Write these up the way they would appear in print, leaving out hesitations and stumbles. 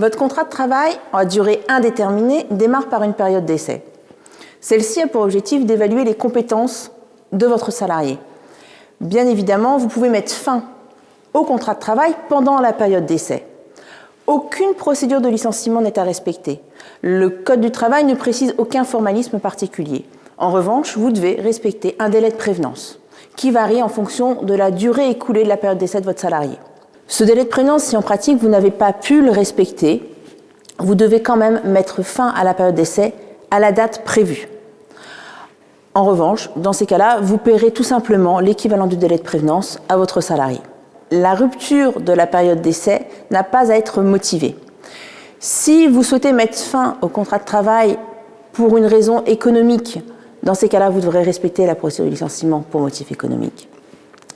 Votre contrat de travail à durée indéterminée démarre par une période d'essai. Celle-ci a pour objectif d'évaluer les compétences de votre salarié. Bien évidemment, vous pouvez mettre fin au contrat de travail pendant la période d'essai. Aucune procédure de licenciement n'est à respecter. Le Code du travail ne précise aucun formalisme particulier. En revanche, vous devez respecter un délai de prévenance qui varie en fonction de la durée écoulée de la période d'essai de votre salarié. Ce délai de prévenance, si en pratique vous n'avez pas pu le respecter, vous devez quand même mettre fin à la période d'essai à la date prévue. En revanche, dans ces cas-là, vous paierez tout simplement l'équivalent du délai de prévenance à votre salarié. La rupture de la période d'essai n'a pas à être motivée. Si vous souhaitez mettre fin au contrat de travail pour une raison économique, dans ces cas-là, vous devrez respecter la procédure de licenciement pour motif économique.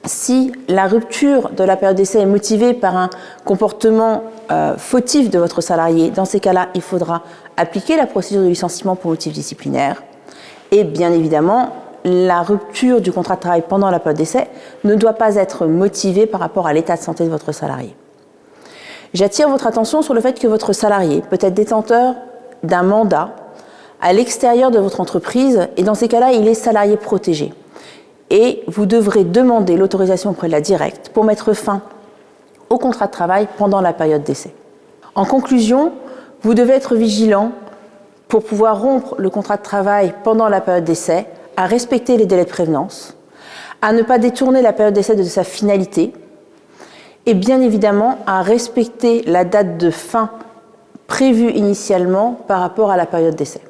Si la rupture de la période d'essai est motivée par un comportement fautif de votre salarié, dans ces cas-là, il faudra appliquer la procédure de licenciement pour motif disciplinaire. Et bien évidemment, la rupture du contrat de travail pendant la période d'essai ne doit pas être motivée par rapport à l'état de santé de votre salarié. J'attire votre attention sur le fait que votre salarié peut être détenteur d'un mandat à l'extérieur de votre entreprise et dans ces cas-là, il est salarié protégé. Et vous devrez demander l'autorisation auprès de la directe pour mettre fin au contrat de travail pendant la période d'essai. En conclusion, vous devez être vigilant pour pouvoir rompre le contrat de travail pendant la période d'essai, à respecter les délais de prévenance, à ne pas détourner la période d'essai de sa finalité et bien évidemment à respecter la date de fin prévue initialement par rapport à la période d'essai.